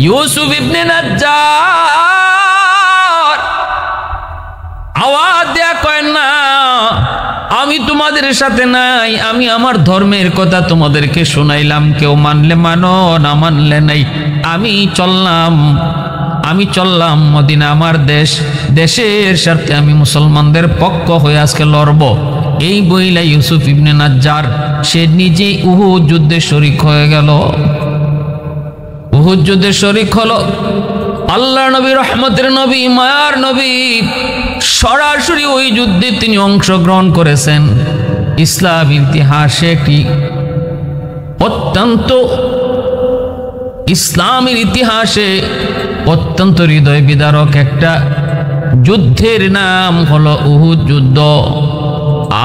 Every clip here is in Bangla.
ইউসুফ ইবনে নাজ্জার আওয়াজ দেয়া কয় না, আমি তোমাদের সাথে নাই, আমি আমার ধর্মের কথা তোমাদেরকে শোনাইলাম, কেউ মানলে মানো, না মানলে নাই। আমি চললাম মদিনা, আমার দেশের সাথে আমি মুসলমানদের পক্ষ হয়ে আজকে লড়ব। এই বইলা ইউসুফ ইবনে নাজ্জার সে নিজে উহুদ যুদ্ধে শরীক হয়ে গেল। উহুদ যুদ্ধে শরীক হলো। আল্লাহ নবী, রহমতের নবী, মায়ার নবী সরাসরি ওই যুদ্ধে তিনি অংশগ্রহণ করেছেন। ইসলাম ইতিহাসে একটি ইসলামের ইতিহাসে অত্যন্ত হৃদয় বিদারক একটা যুদ্ধের নাম হলো উহুদ যুদ্ধ।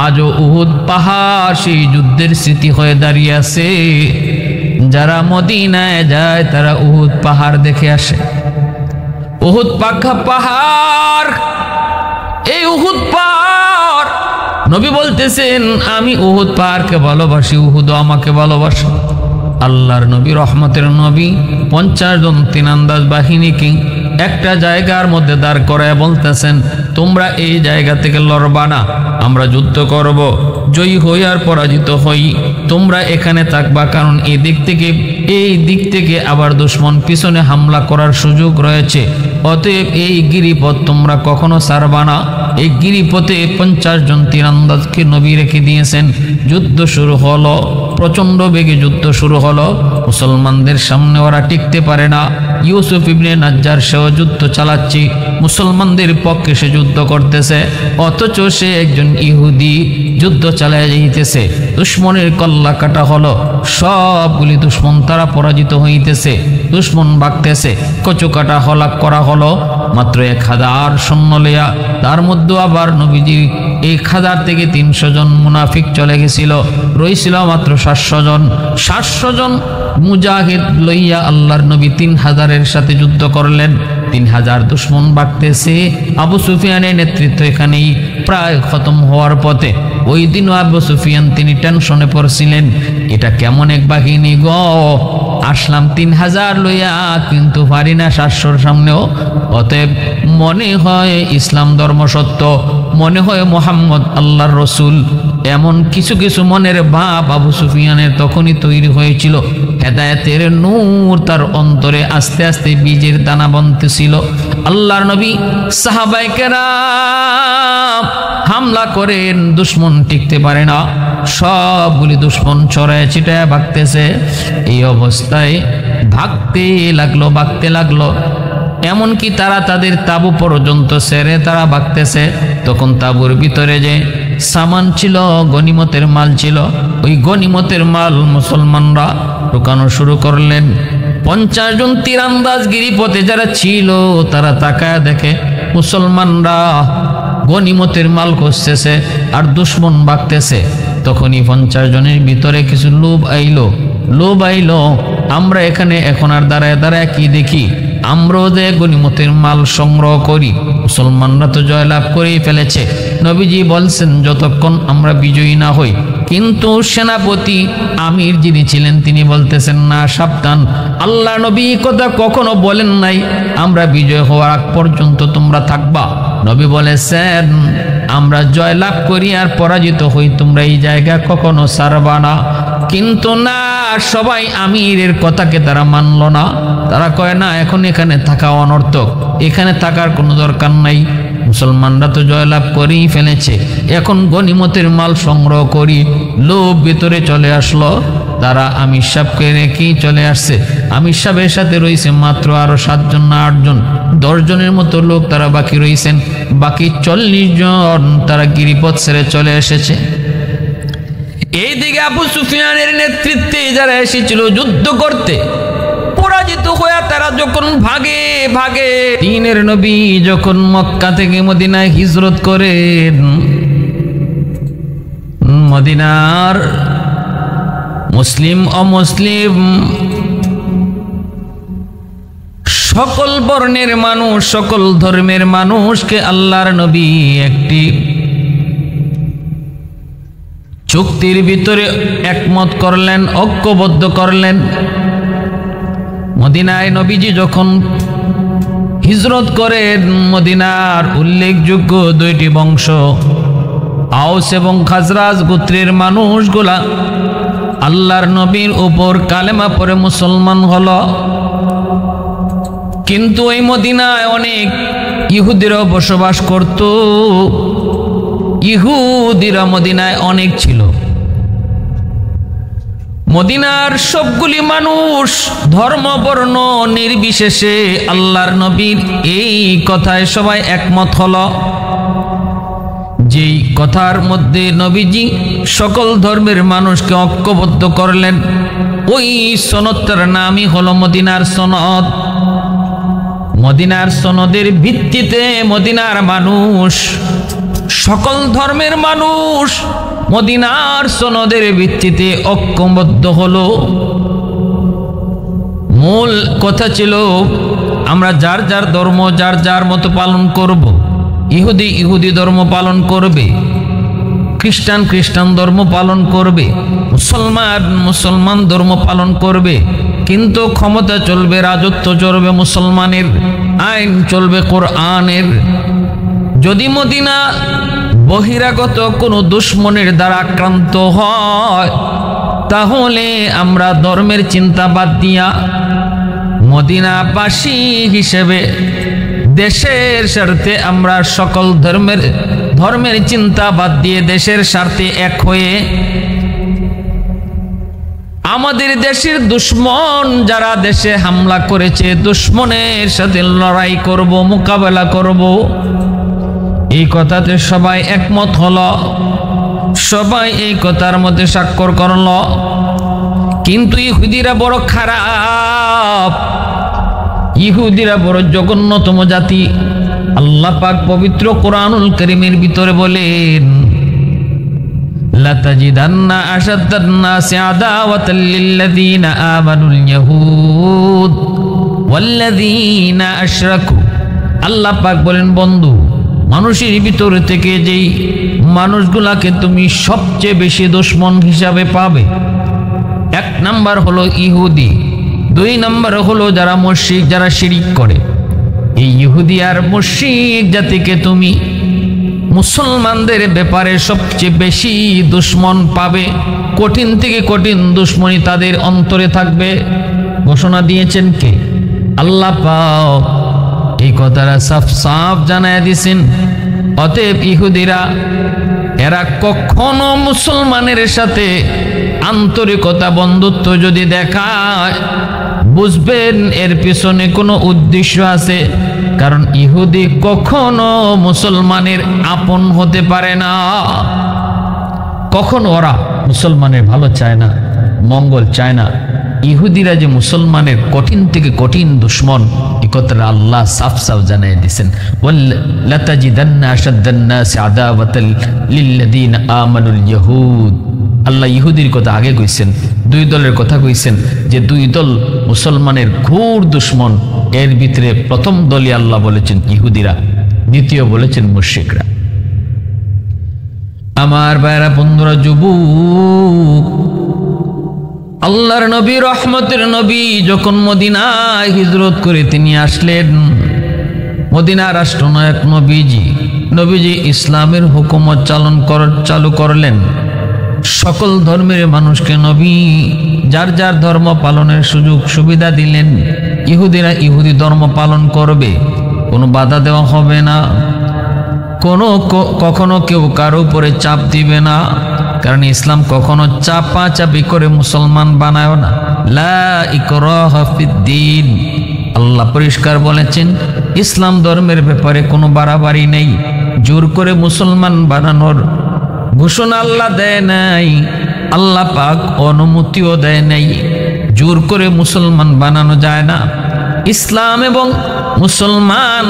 আজও উহুদ পাহাড় সেই যুদ্ধের স্মৃতি হয়ে দাঁড়িয়ে আছে। যারা মদিনায় যায় তারা উহুদ পাহাড় দেখে আসে। উহুদ পাকা পাহাড়, এই উহুদ পাহাড়, নবী বলতেছেন আমি উহুদ পাহাড়কে ভালোবাসি, উহুদও আমাকে ভালোবাসে। আল্লাহর নবী, রহমতের নবী 50 জন তীরন্দাজ বাহিনীকে একটা জায়গার মধ্যে দাঁড় করায় বলতেছেন, তোমরা এই জায়গা থেকে লড়বা না, আমরা যুদ্ধ করব, জয়ী হই আর পরাজিত হই, তোমরা এখানে থাকবা, কারণ এই দিক থেকে আবার দুশমন পিছনে হামলা করার সুযোগ রয়েছে। অতএব এই গিরিপথ তোমরা কখনো ছাড়বা না। এই গিরিপথে 50 জন তীরন্দাজকে নবী রেখে দিয়েছেন। যুদ্ধ শুরু হলো, প্রচন্ড বেগে যুদ্ধ শুরু হলো। মুসলমানদের সামনে ওরা টিকতে পারে না। ইউসুফ ইবনে নাজ্জার সেও যুদ্ধ চালাচ্ছে, মুসলমানদের পক্ষে সে যুদ্ধ করতেছে, অথচ সে একজন ইহুদি যুদ্ধ চালিয়ে যাইতেছে। দুশ্মনের কল্লা কাটা হলো, সবগুলি দুশ্মন তারা পরাজিত হইতেছে, দুশ্মন বাগতেছে, কচু কাটা হলাক করা হলো। মাত্র 1000 সৈন্য লইয়া, তার মধ্যে আবার নবীজি 1000 থেকে 300 জন মুনাফিক চলে গেছিল, রইছিল মাত্র 700 জন। 700 জন মুজাহিদ লইয়া আল্লাহর নবী 3000-এর সাথে যুদ্ধ করলেন। 3000 দুশ্মন বাগতেছে। আবু সুফিয়ানের নেতৃত্ব এখানেই প্রায় খতম হওয়ার পথে। ওই দিনও আবু সুফিয়ান তিনি টেনশনে পড়ছিলেন, এটা কেমন এক বাহিনী গো, আসলাম 3000 লইয়া কিন্তু পারি না 700-র সামনেও। অতএব মনে হয় ইসলাম ধর্ম সত্য, মনে হয় মোহাম্মদ আল্লাহর রসুল, এমন কিছু কিছু মনের ভাব আবু সুফিয়ানের তখনই তৈরি হয়েছিল। হেদায়েতের নূর তার অন্তরে আস্তে আস্তে বীজের দানা বনতেছিল। আল্লাহর নবী, সাহাবায়ে কেরাম হামলা করেন, দুশ্মন টিকতে পারে না, সবগুলি দুশ্মন ছড়ায় ছিটায় ভাগতেছে। এই অবস্থায় ভাগতে লাগলো, এমনকি তারা তাদের তাঁবু পর্যন্ত ছেড়ে তারা ভাগতেছে। তখন তাঁবুর ভিতরে যে সামান ছিল, গনিমতের মাল ছিল, ওই গনিমতের মাল মুসলমানরা ঢুকানো শুরু করলেন। 50 জন তীরন্দাজ গিরিপথে যারা ছিল তারা তাকায় দেখে মুসলমানরা গনিমতের মাল খুঁজতেছে আর দুশ্মন ভাগতেছে। তখনই 50 জনের ভিতরে কিছু লোভ আইলো, আমরা এখানে এখন আর দাঁড়ায় কি দেখি, আমরাও যে গনিমতের মাল সংগ্রহ করি, মুসলমানরা তো জয়লাভ করেই ফেলেছে। নবীজি বলছেন যতক্ষণ আমরা বিজয়ী না হই। কিন্তু সেনাপতি আমির যিনি ছিলেন তিনি বলতেছেন, না সাবধান, আল্লাহ নবী কথা কখনো বলেন নাই আমরা বিজয় হওয়ার আগ পর্যন্ত তোমরা থাকবা। নবী বলেছেন আমরা জয়লাভ করি আর পরাজিত হই, তোমরা এই জায়গা কখনো ছাড়বা না। কিন্তু না, সবাই আমিরের কথাকে তারা মানল না। তারা কয় না, এখন এখানে থাকা অনর্থক, এখানে থাকার কোনো দরকার নাই, মুসলমানরা তো জয়লাভ করেই ফেলেছে, এখন গনিমতের মাল সংগ্রহ করি। লোভ ভিতরে চলে আসলো। তারা আমির সাহেবকে রেখেই চলে আসছে। আমির সাহেবের সাথে রয়েছে মাত্র আরো 7 জন না 8 জন, 10 জনের মতো লোক তারা বাকি রয়েছেন। বাকি 40 জন তারা গিরিপথ ছেড়ে চলে এসেছে। এইদিকে আবু সুফিয়ানের নেতৃত্বে যারা এসেছিল যুদ্ধ করতে, পরাজিত হয়ে তারা যখন ভাগে, দ্বীনের নবী যখন মক্কা থেকে মদিনায় হিজরত করেন, মদিনার মুসলিম অমুসলিম সকল বর্ণের মানুষ, সকল ধর্মের মানুষকে আল্লাহর নবী একটি চুক্তির ভিতরে একমত করলেন, ঐক্যবদ্ধ করলেন। মদিনায় নবীজি যখন হিজরত করেন, মদিনার উল্লেখযোগ্য দুইটি বংশ আউস এবং খাজরাজ গোত্রের মানুষগুলা আল্লাহর নবীর উপর কালেমা পড়ে মুসলমান হলো। কিন্তু এই মদিনায় অনেক ইহুদিরাও বসবাস করত। ইহুদিরা মদিনায় অনেক ছিল। মদিনার সবগুলি মানুষ ধর্ম বর্ণ নির্বিশেষে আল্লাহর নবীর এই কথায় সবাই একমত হলো, যেই কথার মধ্যে নবীজি সকল ধর্মের মানুষকে ঐক্যবদ্ধ করলেন। ওই সনদটার নামই হলো মদিনার সনদ। মদিনার সনদের ভিত্তিতে মদিনার মানুষ, সকল ধর্মের মানুষ মদিনার সনদের ভিত্তিতে ঐক্যবদ্ধ হলো। মূল কথা ছিল আমরা যার যার ধর্ম যার যার মতো পালন করব। ইহুদি ইহুদি ধর্ম পালন করবে, খ্রিস্টান খ্রিস্টান ধর্ম পালন করবে, মুসলমান মুসলমান ধর্ম পালন করবে, কিন্তু ক্ষমতা চলবে, রাজত্ব চলবে মুসলমানের, আইন চলবে কোরআনের। যদি মদিনা বহিরাগত কোনো দুশ্মনের দ্বারা আক্রান্ত হয়, তাহলে আমরা ধর্মের চিন্তা বাদ দিয়া মদিনাবাসী হিসেবে দেশের স্বার্থে আমরা সকল ধর্মের চিন্তা বাদ দিয়ে দেশের স্বার্থে এক হয়ে আমাদের দেশের দুশ্মন যারা দেশে হামলা করেছে, দুশ্মনের সাথে লড়াই করব, মোকাবেলা করব। এই কথাতে সবাই একমত হলো, সবাই এই কথার মধ্যে স্বাক্ষর করল। কিন্তু ইহুদিরা বড় খারাপ, ইহুদিরা বড় জঘন্যতম জাতি। আল্লাহ পাক পবিত্র কোরআনুল কারীমের ভিতরে বলেন, লাতাজিদান্না আশাদ্দান নাসি আদাওয়াতাল লিল্লাযীনা আমানুল ইয়াহুদ ওয়াল্লাযীনা আশরাকু। আল্লাহ পাক বলেন, বন্ধু, মানুষের ভিতর থেকে যেই মানুষগুলাকে তুমি সবচেয়ে বেশি দুশমন হিসাবে পাবে, এক নাম্বার হলো ইহুদি, দুই নাম্বার হলো যারা মুশরিক, যারা শিরিক করে। এই ইহুদি আর মুশরিক জাতিকে তুমি মুসলমানদের ব্যাপারে সবচেয়ে বেশি দুশমন পাবে। কঠিন থেকে কঠিন দুশমনী তাদের অন্তরে থাকবে। ঘোষণা দিয়েছেন কে? আল্লাহ পাক এই কথাটা সাফ সাফ জানায় দিয়েছেন। অতএব ইহুদিরা এরা কখনো মুসলমানের সাথে আন্তরিকতা বন্ধুত্ব যদি দেখায়, বুঝবেন এর পিছনে কোনো উদ্দেশ্য আছে। কারণ ইহুদি কখনো মুসলমানের আপন হতে পারে না। কখনো ওরা মুসলমানের ভালো চায় না, মঙ্গল চায় না। ইহুদিরা যে মুসলমানের কঠিন থেকে কঠিন দুশ্মন, এই কথাটা আল্লাহ সাফ সাফ জানিয়ে দিয়েছেন। লাতাজিদান্না আশাদ্দান নাসি আদাওয়াতাল লিল্লাযীনা আমানুল ইয়াহুদ। আল্লাহ ইহুদির কথা আগে কইছেন, দুই দলের কথা কইছেন যে দুই দল মুসলমানের ঘোর দুশ্মন। এর ভিতরে প্রথম দলই আল্লাহ বলেছেন ইহুদিরা, দ্বিতীয় বলেছেন মুশরিকরা। আমার ভাইরা, বন্ধুরা, যুবক, আল্লাহর নবী, রহমতের নবী যখন মদিনায় হিজরত করে তিনি আসলেন, মদিনা রাষ্ট্রনায়ক নবীজি ইসলামের হুকুমত চালু করলেন। সকল ধর্মের মানুষকে নবী যার যার ধর্ম পালনের সুযোগ সুবিধা দিলেন। ইহুদিরা ইহুদি ধর্ম পালন করবে, কোনো বাধা দেওয়া হবে না, কখনো কেউ কারো উপরে চাপ দিবে না। কারণ ইসলাম কখনো চাপাচাপি করে মুসলমান বানায় না। লা ইকরাহা ফিদ্দীন। আল্লাহ পরিষ্কার বলেছেন, ইসলাম ধর্মের ব্যাপারে কোনো বাড়াবাড়ি নেই। জোর করে মুসলমান বানানোর ঘোষণা আল্লাহ দেয় নাই, আল্লাহ পাক অনুমতিও দেয় নাই। জোর করে মুসলমান বানানো যায় না। ইসলাম এবং মুসলমান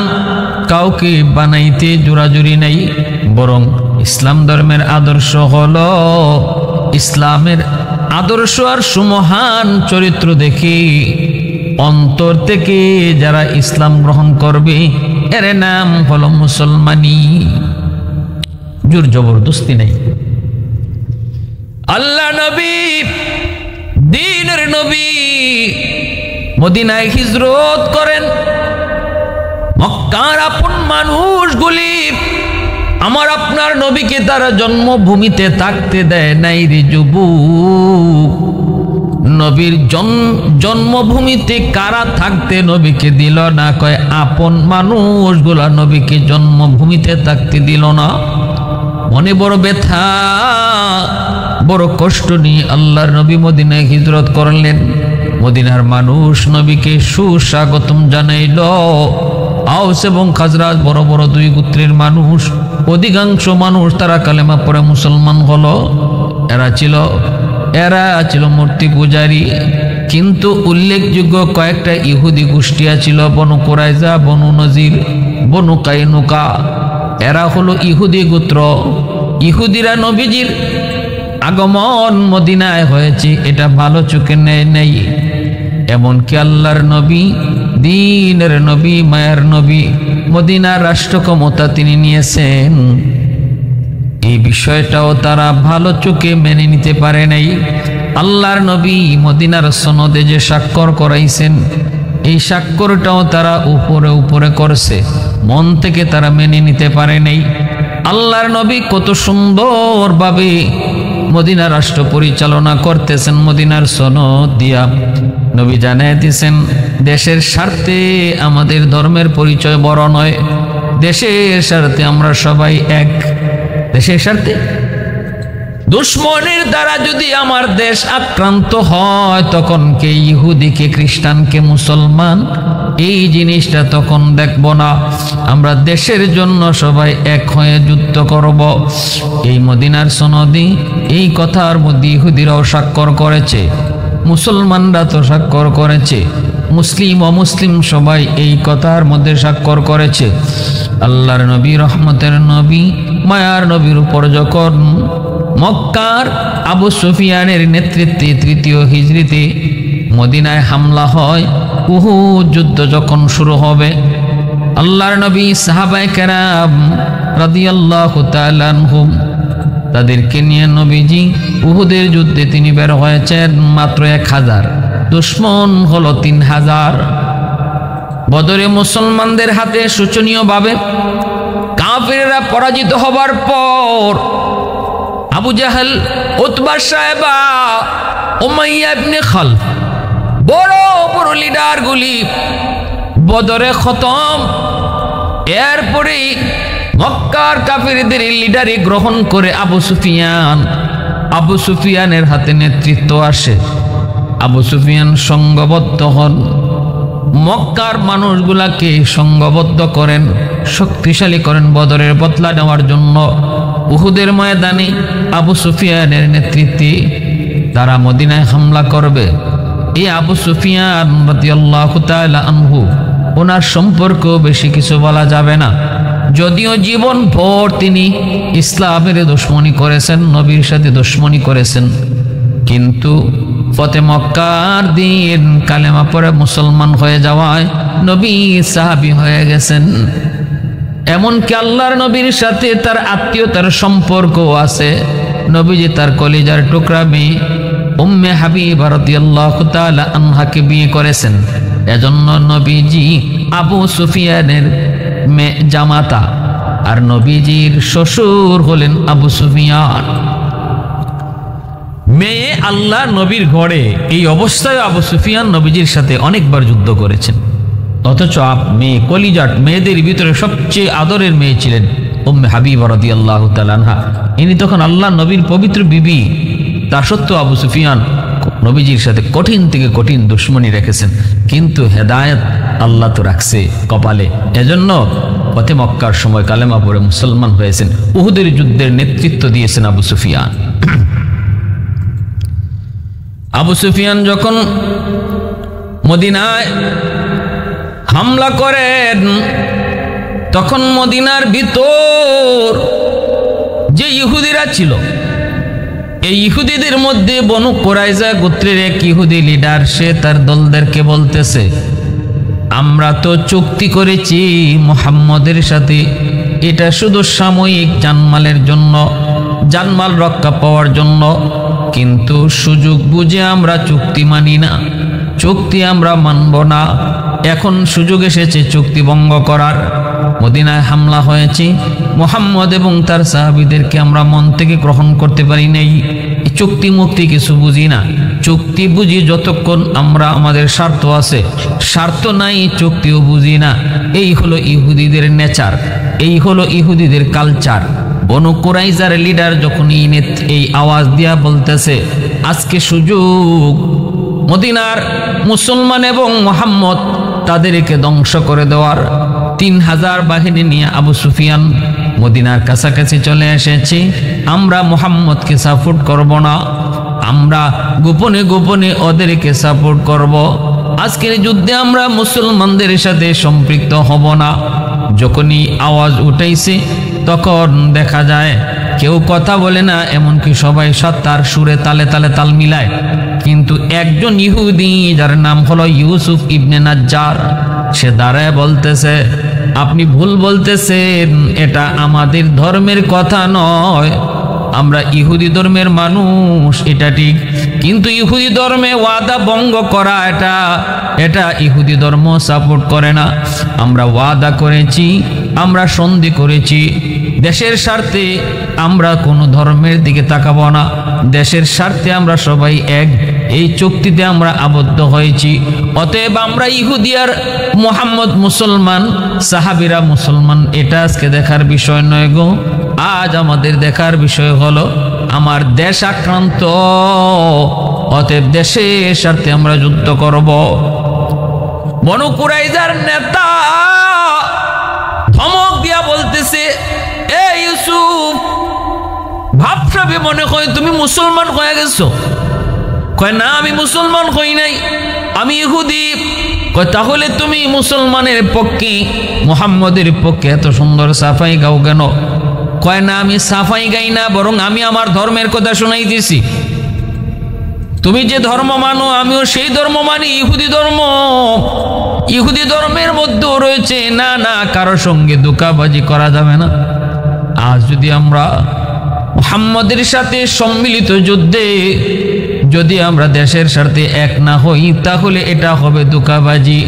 কাউকে বানাইতে জোরাজুরি নাই, বরং ইসলাম ধর্মের আদর্শ হলো, ইসলামের আদর্শ আর সুমহান চরিত্র দেখে অন্তর থেকে যারা ইসলাম গ্রহণ করবে, এর নাম হলো মুসলমানি। জোর জবরদস্তি নেই। আল্লাহ নবী, দ্বীনের নবী, মদিনায় হিজরত করেন। মক্কার আপন মানুষগুলি আমার আপনার নবীকে তারা জন্মভূমিতে থাকতে দেয় নাই রে যুবক। নবীর জন্মভূমিতে কারা থাকতে নবীকে দিল না? কয় আপন মানুষগুলা নবীকে জন্মভূমিতে থাকতে দিল না। মনে বড় ব্যথা, বড় কষ্ট নিয়ে আল্লাহর নবী মদিনায় হিজরত করলেন। মদিনার মানুষ নবীকে সুস্বাগতম জানাইল। আউস এবং খাজরাজ বড় বড় দুই গোত্রের মানুষ, অধিকাংশ মানুষ তারা কালেমা পড়ে মুসলমান হলো। এরা ছিল মূর্তি পূজারী। কিন্তু উল্লেখযোগ্য কয়েকটা ইহুদি গোষ্ঠী ছিল, বনু কুরাইজা, বনু নজির, বনু কাইনুকা। এরা হলো ইহুদি গোত্র। ইহুদিরা নবীজির আগমন মদিনায় হয়েছে এটা ভালো চোখে নেয় নাই। এমনকি আল্লাহর নবী, দ্বীনের নবী, মায়ার নবী, মদিনার রাষ্ট্র ক্ষমতা তিনি নিয়েছেন, এই বিষয়টাও তারা ভালো চোখে মেনে নিতে পারে নাই। আল্লাহর নবী মদিনার সনদে যে স্বাক্ষর করাইছেন, এই স্বাক্ষরটাও তারা উপরে উপরে করছে, মন থেকে তারা মেনে নিতে পারে নাই। আল্লাহর নবী কত সুন্দরভাবে মদিনা রাষ্ট্র পরিচালনা করতেছেন মদিনার সনদ দিয়া। নবী জানাই দিয়েছেন, দেশের স্বার্থে আমাদের ধর্মের পরিচয় বড় নয়, দেশের স্বার্থে আমরা সবাই এক। দেশের স্বার্থে দুশ্মনের দ্বারা যদি আমার দেশ আক্রান্ত হয়, তখন কে ইহুদি, কে খ্রিস্টান, কে মুসলমান, এই জিনিসটা তখন দেখব না। আমরা দেশের জন্য সবাই এক হয়ে যুদ্ধ করব। এই মদিনার সনদে এই কথার মধ্যে ইহুদিরাও স্বাক্ষর করেছে, মুসলমানরা তো স্বাক্ষর করেছে, মুসলিম অমুসলিম সবাই এই কথার মধ্যে স্বাক্ষর করেছে। আল্লাহর নবী, রহমতের নবী, মায়ার নবীর উপর যখন মক্কার আবু সুফিয়ানের নেতৃত্বে ৩য় হিজরিতে মদিনায় হামলা হয়, উহুদ যুদ্ধ যখন শুরু হবে, আল্লাহর নবী, সাহাবায়ে কেরাম রাদিয়াল্লাহু তাআলা আনহুম, তাদেরকে নিয়ে নবীজি উহুদের যুদ্ধে তিনি বের হয়েছেন মাত্র ১,০০০, দুশ্মন হলো ৩,০০০। বদরে মুসলমানদের হাতে শোচনীয়ভাবে কাফিররা পরাজিত হবার পর আবু জাহেল, উতবা, সায়বা, উমাইয়া ইবনে খালফ, বড় বড় লিডারগুলি বদরে খতম। এরপরে মক্কার কাফিরদের লিডারি গ্রহণ করে আবু সুফিয়ানের হাতে নেতৃত্ব আসে। আবু সুফিয়ান সংঘবদ্ধ হন, মক্কার মানুষগুলাকে সংঘবদ্ধ করেন, শক্তিশালী করেন বদরের বদলা নেওয়ার জন্য। উহুদের ময়দানে আবু সুফিয়ানের নেতৃত্বে তারা মদিনায় হামলা করবে। এই আবু সুফিয়ান রাদিয়াল্লাহু তাআলা আনহু, ওনার সম্পর্কেও বেশি কিছু বলা যাবে না, যদিও জীবন ভর তিনি ইসলামের দুশমনী করেছেন, নবীর সাথে দুশমনী করেছেন, কিন্তু ফতে মক্কার দিন কালেমা পড়ে মুসলমান হয়ে যাওয়ায় নবী সাহাবী হয়ে গেছেন। এমনকি আল্লাহর নবীর সাথে তার আত্মীয়তার সম্পর্ক আছে। নবীজি তার কলিজার টুকরা মেয়ে উম্মে হাবিবা রাদিয়াল্লাহু তাআলা আনহাকে বিয়ে করেছেন। এজন্য নবীজি আবু সুফিয়ানের মেয়ে জামাতা, আর নবীজির শ্বশুর হলেন আবু সুফিয়ান। মেয়ে আল্লাহ নবীর ঘরে, এই অবস্থায় আবু সুফিয়ান নবীজির সাথে অনেকবার যুদ্ধ করেছেন। অথচ মেয়ে, কলিজাট মেয়েদের ভিতরে সবচেয়ে আদরের মেয়ে ছিলেন উম্মে হাবিবা রাদিয়াল্লাহু তাআলা আনহা। ইনি তখন আল্লাহ নবীর পবিত্র বিবি, তা সত্ত্বেও আবু সুফিয়ান নবীজির সাথে কঠিন থেকে কঠিন দুশমনী রেখেছেন, কিন্তু হেদায়েত আল্লাহ তো রাখছে কপালে। এজন্য ফতে মক্কার সময় কালেমা পড়ে মুসলমান হয়েছেন। উহুদের যুদ্ধের নেতৃত্ব দিয়েছেন আবু সুফিয়ান। আবু সুফিয়ান যখন মদিনায় হামলা করেন, তখন মদিনার ভিতর যে ইহুদিরা ছিল, এই ইহুদিদের মধ্যে বনু কুরাইজা গোত্রের এক ইহুদি লিডার, সে তার দলদেরকে বলতেছে, আমরা তো চুক্তি করেছি মুহাম্মদের সাথে, এটা শুধু সাময়িক জানমালের জন্য, জানমাল রক্ষা পাওয়ার জন্য, কিন্তু সুযোগ বুঝে আমরা চুক্তি মানি না। চুক্তি আমরা মানব না। এখন সুযোগ এসেছে চুক্তি ভঙ্গ করার। মদিনায় হামলা হয়েছে, মুহাম্মদ এবং তার সাহাবীদেরকে আমরা মন থেকে গ্রহণ করতে পারি নাই। চুক্তি মুক্তি কিছু বুঝি না। চুক্তি বুঝি যতক্ষণ আমরা আমাদের স্বার্থ আছে, স্বার্থ নাই চুক্তিও বুঝি না। এই হলো ইহুদিদের নেচার, এই হলো ইহুদিদের কালচার। বনু কুরাইজার লিডার যখন এই আওয়াজ দিয়া বলতেছে আজকে সুযোগ মদিনার মুসলমান এবং মুহাম্মদ তাদেরকে ধ্বংস করে দেওয়ার, 3000 বাহিনী নিয়ে আবু সুফিয়ান মদিনার কাছাকাছি চলে এসেছে। আমরা মুহাম্মদকে সাপোর্ট করব না, আমরা গোপনে গোপনে ওদেরকে সাপোর্ট করব। আজকের যুদ্ধে আমরা মুসলমানদের সাথে সম্পৃক্ত হব না। যখনই আওয়াজ উঠাইছে তখন দেখা যায় কেউ কথা বলে না, এমনকি সবাই তার সুরে তালে তালে তাল মিলায়। কিন্তু একজন ইহুদি যার নাম হলো ইউসুফ ইবনে নাজ্জার, সে দাঁড়ায় বলতেছে আপনি ভুল বলতেছেন, এটা আমাদের ধর্মের কথা নয়, আমরা ইহুদি ধর্মের মানুষ, এটা ঠিক, কিন্তু ইহুদি ধর্মে ওয়াদা ভঙ্গ করা এটা ইহুদি ধর্ম সাপোর্ট করে না। আমরা ওয়াদা করেছি, আমরা সন্ধি করেছি, দেশের স্বার্থে আমরা কোনো ধর্মের দিকে তাকাবো না, দেশের স্বার্থে আমরা সবাই এক, এই চুক্তিতে আমরা আবদ্ধ হয়েছি। অতএব আমরা ইহুদি আর মুহাম্মদ মুসলমান, সাহাবীরা মুসলমান, এটা আজকে দেখার বিষয় নয় গো। আজ আমাদের দেখার বিষয় হলো আমার দেশ আক্রান্ত, অতএব দেশের স্বার্থে আমরা যুদ্ধ করব। বনু কুরাইজার নেতা ধমক দিয়া বলতেছে এ ইউসুফ, ভাবসাবে মনে হয় তুমি মুসলমান হয়ে গেছো। কয় না, আমি মুসলমান হই নাই, আমি ইহুদি। কয় তাহলে তুমি মুসলমানের পক্ষে, মুহাম্মদের পক্ষে এত সুন্দর সাফাই গাও কেন? কয় না, আমি সাফাই গাই না, বরং আমি আমার ধর্মের কথা শোনাইতেছি। তুমি যে ধর্ম মানো আমিও সেই ধর্ম মানি, ইহুদি ধর্ম। ইহুদি ধর্মের মধ্যেও রয়েছে না না কারোর সঙ্গে ধোঁকাবাজি করা যাবে না। আজ যদি আমরা মুহাম্মদের সাথে সম্মিলিত যুদ্ধে যদি আমরা দেশের স্বার্থে এক না হই, তাহলে এটা হবে ধোঁকাবাজি।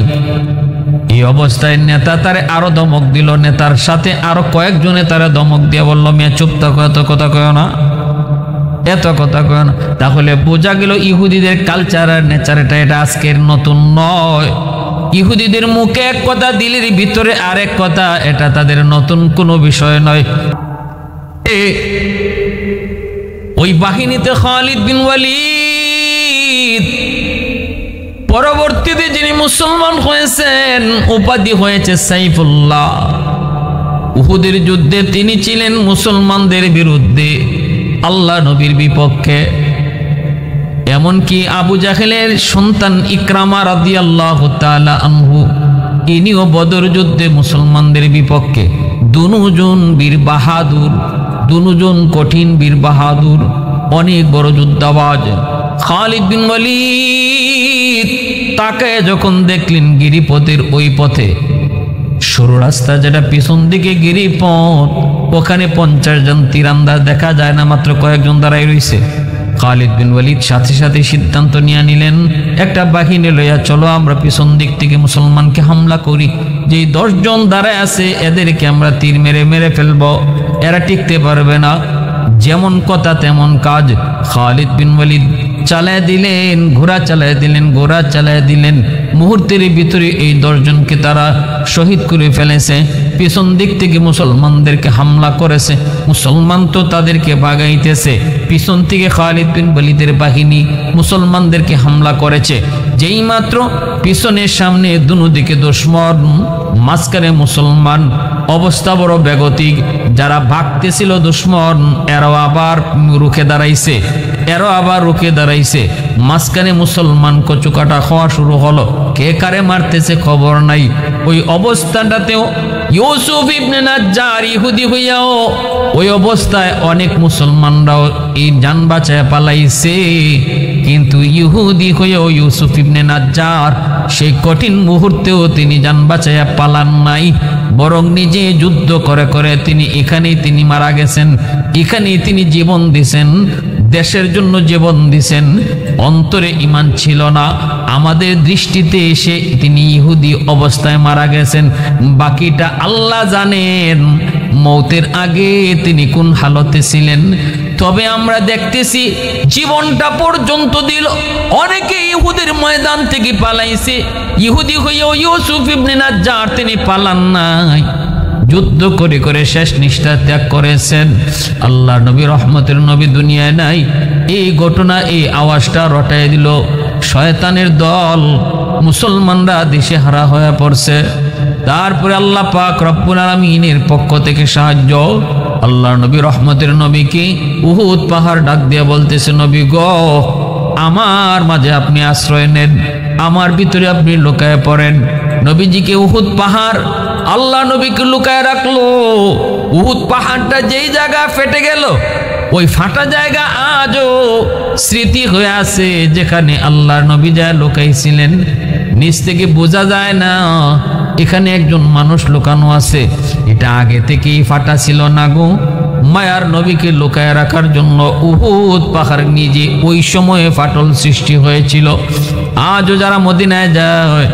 এই অবস্থায় নেতা তারে আরো ধমক দিল, নেতার সাথে আরো কয়েকজনে তারা ধমক দিয়ে বলল মেয়ে চুপ থাকো, এত কথা কয় না, এত কথা কয় না। তাহলে বোঝা গেল ইহুদিদের কালচার আর নেচার এটা আজকের নতুন নয়। ইহুদিদের মুখে এক কথা, দিলের ভিতরে আরেক কথা, এটা তাদের নতুন কোনো বিষয় নয়। ওই বাহিনীতে খালিদ বিন ওয়ালিদ, পরবর্তীতে যিনি মুসলমান হয়েছেন, উপাধি হয়েছে সাইফুল্লাহ। উহুদের যুদ্ধে তিনি ছিলেন মুসলমানদের বিরুদ্ধে, আল্লাহ নবীর বিপক্ষে। এমনকি আবু জাহেলের সন্তান ইকরামা রাদিয়াল্লাহু তাআলা আনহু, ইনিও বদর যুদ্ধে মুসলমানদের বিপক্ষে। দুজন বীর বাহাদুর, দুজন কঠিন বীর বাহাদুর, অনেক বড় যুদ্ধাবাজ। খালিদ বিন ওয়ালিদ তাকে যখন দেখলেন গিরিপথের ওই পথে, সরু রাস্তা যেটা পিছন দিকে গিরিপথ, ওখানে 50 জন তীরন্দাজ দেখা যায় না, মাত্র কয়েকজন দাঁড়াই রয়েছে। খালিদ বিন ওয়ালিদ সাথে সাথে সিদ্ধান্ত নিয়ে নিলেন, একটা বাহিনী লইয়া চলো আমরা পিছন দিক থেকে মুসলমানকে হামলা করি। যেই 10 জন দাঁড়ায় আছে এদেরকে আমরা তীর মেরে মেরে ফেলবো, এরা টিকতে পারবে না। যেমন কথা তেমন কাজ। খালিদ বিন ওয়ালিদ চালায় দিলেন, ঘোড়া চালায় দিলেন, ঘোড়া চালায় দিলেন। মুহূর্তের ভিতরে এই 10 জনকে তারা শহীদ করে ফেলেছে। পিছন দিক থেকে মুসলমানদেরকে হামলা করেছে, মুসলমান তো তাদেরকে বাগাইতেছে। পিছন থেকে খালিদ বিন ওয়ালিদের বাহিনী মুসলমানদেরকে হামলা করেছে। যেই মাত্র পিছনের সামনে দুদিকে দুশমন, মাঝখানে মুসলমান, অবস্থা বড় বেগতিক। যারা ভাগতেছিল দুশমন, এরাও আবার রুখে দাঁড়াইছে, এরাও আবার রুখে দাঁড়াইছে। মাঝখানে মুসলমান কচুকাটা খাওয়া শুরু হলো, কে কারে মারতেছে খবর নাই। ওই অবস্থাটাতেও ইউসুফ ইবনে নাজ্জার ইহুদি হইয়াও ওই অবস্থায় অনেক মুসলমানরাও এই জান বাঁচায় পালাইছে। কিন্তু ইহুদি হয়েও ইউসুফ ইবনে নাজ্জার সেই কঠিন মুহূর্তেও তিনি জান বাঁচাইয়া পালান নাই, বরং নিজে যুদ্ধ করে করে তিনি মারা গেছেন। এখানেই তিনি জীবন দিছেন, দেশের জন্য জীবন দিছেন। অন্তরে ঈমান ছিল না, আমাদের দৃষ্টিতে এসে তিনি ইহুদি অবস্থায় মারা গেছেন, বাকিটা আল্লাহ জানেন মৌতের আগে তিনি কোন হালতে ছিলেন। তবে আমরা দেখতেছি জীবনটা পর্যন্ত দিল। অনেকে ইহুদির ময়দান থেকে পালাইছে, ইহুদি হয়েও ইউসুফ ইবনে নাজ্জার তিনি পালান নাই, যুদ্ধ করে করে শেষ নিষ্ঠা ত্যাগ করেছেন। আল্লাহ নবী রহমতের নবী দুনিয়ায় নাই। এই ঘটনা, এই আওয়াজটা রটাই দিল শয়তানের দল, মুসলমানরা দিশে হারা হয়ে পড়ছে। তারপরে আল্লাহ পাক রব্বুল আলামিনের পক্ষ থেকে সাহায্য। আল্লাহ নবী রহমতের নবীকে উহুদ পাহাড় ডাক দিয়ে বলতেছে, নবী গো, আমার মাঝে আপনি আশ্রয় নেন, আমার ভিতরে আপনি লুকায় পড়েন। নবীজিকে উহুদ পাহাড় আল্লাহ নবীকে লুকায় রাখলো। উহুদ পাহাড়টা যেই জায়গা ফেটে গেল, ওই ফাটা জায়গা আজও স্মৃতি হয়ে আছে, যেখানে আল্লাহর নবী যায় লুকাইছিলেন। নিচ থেকে বোঝা যায় না এখানে একজন মানুষ লুকানো আছে। এটা আগে থেকেই ফাটা ছিল না গো। মায়ার নবীকে লুকায় রাখার জন্য উহুদ পাহাড় নিজে ওই সময়ে ফাটল সৃষ্টি হয়েছিল। আজও যারা মদিনায় যায়,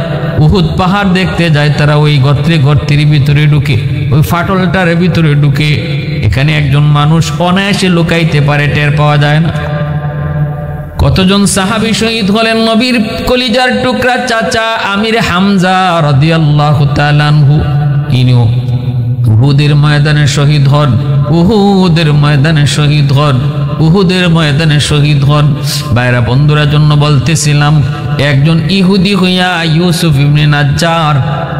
উহুদ পাহাড় দেখতে যায়, তারা ওই গর্তের ভিতরে ঢুকে, ওই ফাটলটার ভিতরে ঢুকে। এখানে একজন মানুষ অনায়াসে লুকাইতে পারে, টের পাওয়া যায় না। কতজন সাহাবী শহীদ হলেন, নবীর কলিজার টুকরা চাচা আমির হামজা রাদিয়াল্লাহু তাআলা আনহু, ইনিও উহুদের ময়দানে শহীদ হন, উহুদের ময়দানে শহীদ হন, উহুদের ময়দানে শহীদ হন। ভাইরা বন্ধুরা, জন্য বলতেছিলাম, একজন ইহুদি হইয়া ইউসুফ ইবনে নাজ্জার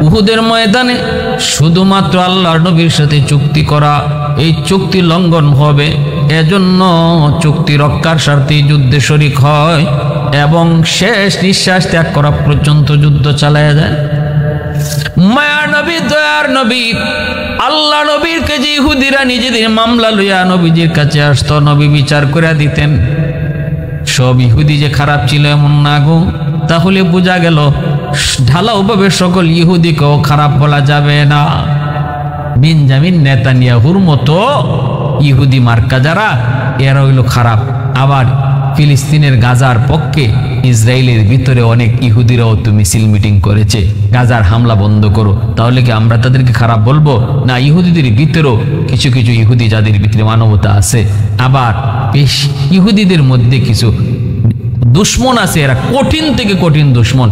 উহুদের ময়দানে শুধুমাত্র আল্লাহর নবীর সাথে চুক্তি করা, এই চুক্তি লঙ্ঘন হবে, এজন্য চুক্তি রক্ষার স্বার্থে যুদ্ধে শরীক হয় এবং শেষ নিঃশ্বাস ত্যাগ করা পর্যন্ত যুদ্ধ চালায়া যায়। মায়ার নবী, দয়ার নবী, আল্লাহ নবীর কাছে ইহুদিরা নিজেদের মামলা লইয়া নবীজির কাছে আসতো, নবী বিচার করে দিতেন। সব ইহুদি যে খারাপ ছিল এমন না গো। তাহলে বোঝা গেল ঢালাওভাবে সকল ইহুদিকেও খারাপ বলা যাবে না। বেঞ্জামিন নেতানিয়াহুর মতো ইহুদি মার্কা যারা, এরা হইল খারাপ। আবার ফিলিস্তিনের গাজার পক্ষে ইসরায়েলের ভিতরে অনেক ইহুদিরাও তো মিছিল মিটিং করেছে, গাজার হামলা বন্ধ করো। তাহলে কি আমরা তাদেরকে খারাপ বলবো? না, ইহুদিদের ভিতরেও কিছু কিছু ইহুদি যাদের ভিতরে মানবতা আছে, আবার বেশ ইহুদিদের মধ্যে কিছু দুশ্মন আছে, এরা কঠিন থেকে কঠিন দুশ্মন।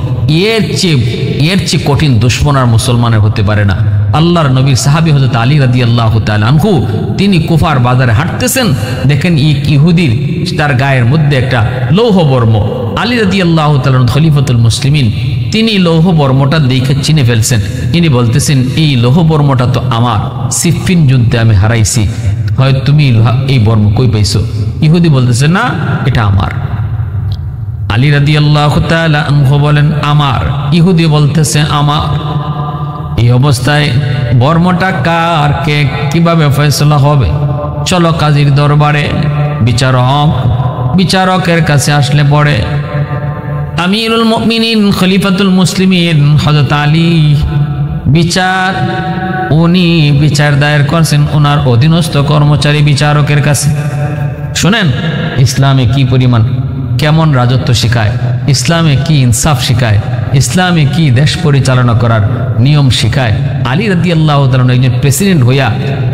এর চেয়ে কঠিন দুশ্মন আর মুসলমানের হতে পারে না। আল্লাহর নবীর সাহাবী হযরত আলী রাদিয়াল্লাহু তাআলা আনহু, তিনি কুফার বাজারে হাঁটতেছেন, দেখেন ইহুদির তার গায়ের মধ্যে একটা লৌহ বর্ম। আলী রাদিয়াল্লাহু তাআলা খলিফাতুল মুসলিমিন, তিনি লৌহ বর্মটা দেখে চিনে ফেলছেন। তিনি বলতেছেন, এই লৌহ বর্মটা তো আমার, সিফফিন যুদ্ধে আমি হারাইছি, হয় তুমি এই বর্ম কই পাইছো? ইহুদি বলতেছে, না, এটা আমার। আলী রাদিয়াল্লাহু তাআলা আনহু বলেন, আমার। ইহুদি বলতেছে, আমার। এই অবস্থায় বর্মটা কার, কে কিভাবে ফয়সালা হবে? চলো কাজীর দরবারে। বিচারকের কাছে আসলে পড়ে আমিরুল মুমিনিন খলিফাতুল মুসলিমিন হযরত আলী উনি বিচার দায়ের করছেন ওনার অধীনস্থ কর্মচারী বিচারকের কাছে। শুনেন, ইসলামে কি পরিমাণ কেমন রাজত্ব শেখায়, ইসলামে কি ইনসাফ শেখায়, ইসলামে কি দেশ পরিচালনা করার নিয়ম শেখায়। আলী রাদিয়াল্লাহু তাআলা একজন প্রেসিডেন্ট হইয়া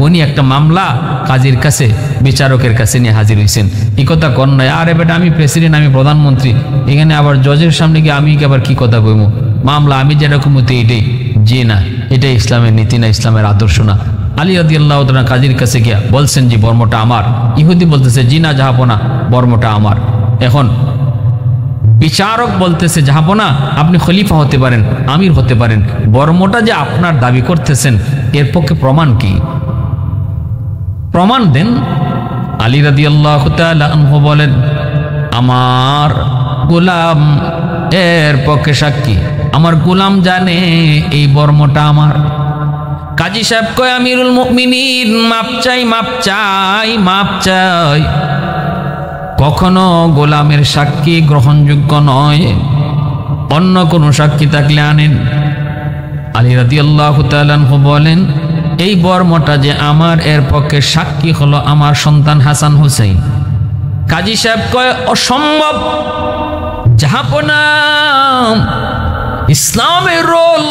উনি একটা মামলা কাজীর কাছে, বিচারকের কাছে নিয়ে হাজির হয়েছেন। এই কথা কন নয়, আরে বেটা আমি প্রেসিডেন্ট, আমি প্রধানমন্ত্রী, এখানে আবার জজের সামনে গিয়ে আমি আবার কি কথা কইব? মামলা আমি যেরকম হতে এটাই, জি না, এটাই ইসলামের নীতি না, ইসলামের আদর্শ না। আলী রাদিয়াল্লাহু তাআলা কাজীর কাছে গিয়া বলছেন, জি বর্মটা আমার। ইহুদি বলতেছে, জি না জাহাপনা, বর্মটা আমার। এখন বিচারক বলতেছে, জাহাপনা আপনি খলিফা হতে পারেন, আমির হতে পারেন, বর্মটা যে আপনার দাবি করতেছেন এর পক্ষে প্রমাণ কি? প্রমাণ দেন। আলী রাদিয়াল্লাহু তাআলা আনহু বলেন, আমার গোলাম এর পক্ষে সাক্ষী, আমার গোলাম জানে এই বর্মটা আমার। কাজী সাহেব কয়, আমিরুল মুমিনিন মাপ চাই, মাপ চাই, মাপ চাই। কখনো গোলামের সাক্ষী গ্রহণযোগ্য নয়, অন্য কোনো সাক্ষী থাকলে আনেন। আলী রাদিয়াল্লাহু তাআলা আনহু বলেন, এই বর্মটা যে আমার, এর পক্ষে সাক্ষী হলো আমার সন্তান হাসান হুসাইন। কাজী সাহেব কয়, অসম্ভব, জাহাপনা ইসলামের রোল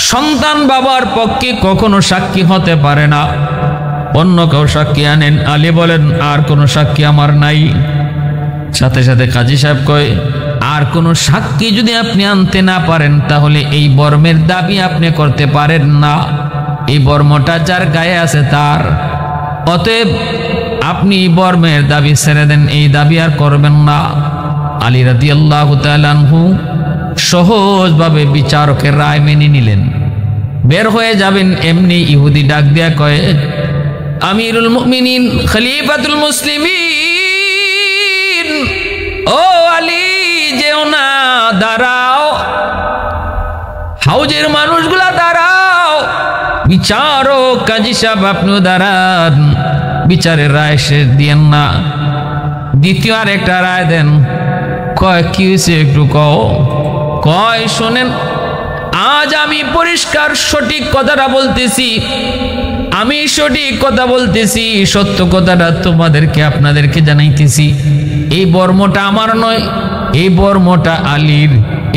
সন্তান বাবার পক্ষে কখনো সাক্ষী হতে পারে না। অন্য কেউ সাক্ষী আনেন, আলী বলেন আর কোনো সাক্ষী আমার নাই। সাথে সাথে কাজী সাহেব কয়, আর কোনো সাক্ষী যদি আপনি আনতে না পারেন তাহলে এই বর্মের দাবি আপনি করতে পারেন না। এই বর্মটা যার গায়ে আছে তার, অতএব আপনি বর্মের দাবি ছেড়ে দেন, এই দাবি আর করবেন না। আলী রাদিয়াল্লাহু তাআলা আনহু সহজভাবে বিচারকের রায় মেনে নিলেন। বের হয়ে যাবেন, এমনি ইহুদি ডাক দেয়া কয়, আমিরুল মুমিনিন খলিফাতুল মুসলিমিন, ও আলী যেও না, দাঁড়াও, হাউজের মানুষগুলা দাঁড়াও, বিচারক কাজী সাহেব আপনিও দাঁড়ান, বিচারের রায় শেষ দিয়েন না, দ্বিতীয় আর একটা রায় দেন। কয় কি হয়েছে একটু কও। কয় শোনেন, আজ আমি পরিষ্কার সঠিক কথাটা বলতেছি, আমি সঠিক কথা বলতেছি, সত্য কথাটা তোমাদেরকে আপনাদেরকে জানাইতেছি। এই বর্মটা আমার নয়, এই বর্মটা আলীর,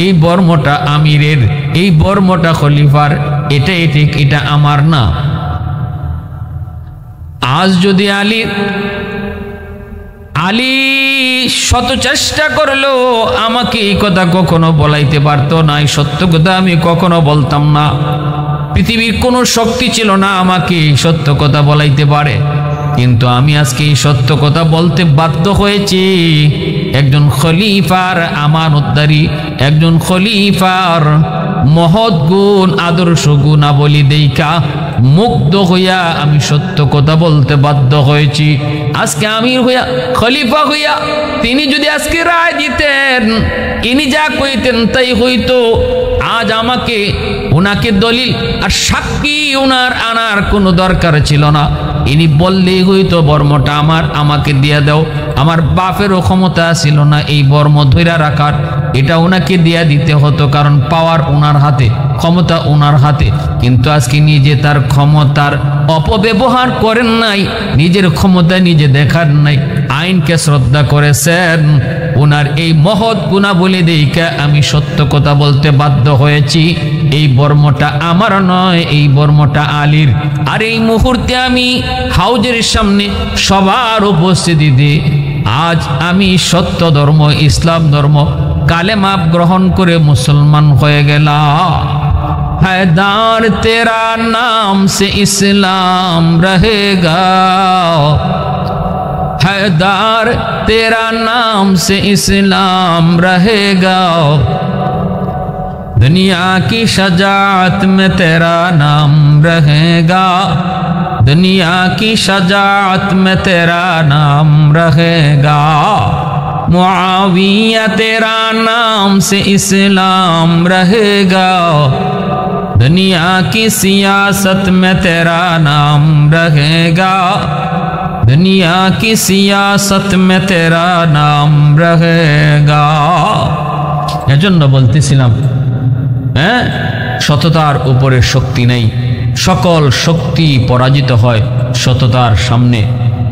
এই বর্মটা আমিরের, এই বর্মটা খলিফার, এটা আমার না। আজ যদি আলী শত চেষ্টা করলো আমাকে এই কথা কখনো বলাইতে পারতো না, এই সত্য কথা আমি কখনো বলতাম না। পৃথিবীর কোনো শক্তি ছিল না আমাকে এই সত্য কথা বলাইতে পারে, কিন্তু আমি আজকে এই সত্য কথা বলতে বাধ্য হয়েছি। একজন খলিফার আমানতদারি, একজন খলিফার মহৎ গুণ আদর্শ গুণাবলী দেইখা মুগ্ধ হইয়া আমি সত্য কথা বলতে বাধ্য হয়েছি। আজকে আমির হইয়া, খলিফা হইয়া তিনি যদি আজকে রায় দিতেন, ইনি যা কইতেন তাই হইতো। আজ আমাকে ওনাকে দলিল আর সাক্ষী ওনার আনার কোনো দরকার ছিল না, ইনি বললেই হইতো বর্মটা আমার, আমাকে দিয়ে দাও। আমার বাপেরও ক্ষমতা ছিল না এই বর্ম ধইরা রাখার, এটা ওনাকে দিয়া দিতে হতো, কারণ পাওয়ার ওনার হাতে, ক্ষমতা ওনার হাতে। কিন্তু আজকে নিজে তার ক্ষমতার অপব্যবহার করেন নাই, নিজের ক্ষমতা নিজে দেখার নাই, আইনকে শ্রদ্ধা করেছেন। ওনার এই মহৎ গুণাবলী দেখে আমি সত্য কথা বলতে বাধ্য হয়েছি। এই বর্মটা আমার নয়, এই বর্মটা আলীর। আর এই মুহূর্তে আমি হাউজের সামনে সবার উপস্থিতিতে আজ আমি সত্য ধর্ম, ইসলাম ধর্ম কালেমা গ্রহণ করে মুসলমান হয়ে গেলাম। हैदार तेरा नाम से इस्लाम रहेगा, हैदार तेरा नाम से इस्लाम रहेगा, दुनिया की शजाअत में तेरा नाम रहेगा, दुनिया की शजाअत में तेरा नाम रहेगा, मुआविया तेरा नाम से इस्लाम रहेगा, दुनिया की सियासत में तेरा नाम रहेगा, दुनिया की सियासत में तेरा नाम रहेगा। এজন্য বলতেছিলাম, সততার উপরে শক্তি নেই, সকল শক্তি পরাজিত হয় সততার সামনে।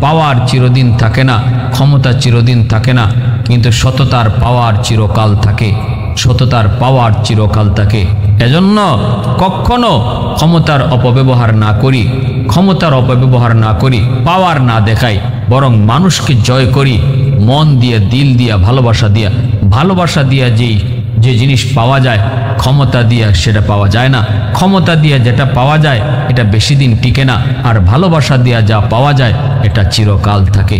পাওয়ার চিরদিন থাকে না, ক্ষমতা চিরদিন থাকে না, কিন্তু সততার পাওয়ার চিরকাল থাকে, সততার পাওয়ার চিরকাল থাকে। এজন্য কখনো ক্ষমতার অপব্যবহার না করি, ক্ষমতার অপব্যবহার না করি, পাওয়ার না দেখাই, বরং মানুষকে জয় করি মন দিয়ে, দিল দিয়া, ভালোবাসা দিয়া। ভালোবাসা দিয়া যে জিনিস পাওয়া যায়, ক্ষমতা দিয়া সেটা পাওয়া যায় না। ক্ষমতা দিয়া যেটা পাওয়া যায় এটা বেশি দিন টিকে না, আর ভালোবাসা দিয়া যা পাওয়া যায় এটা চিরকাল থাকে।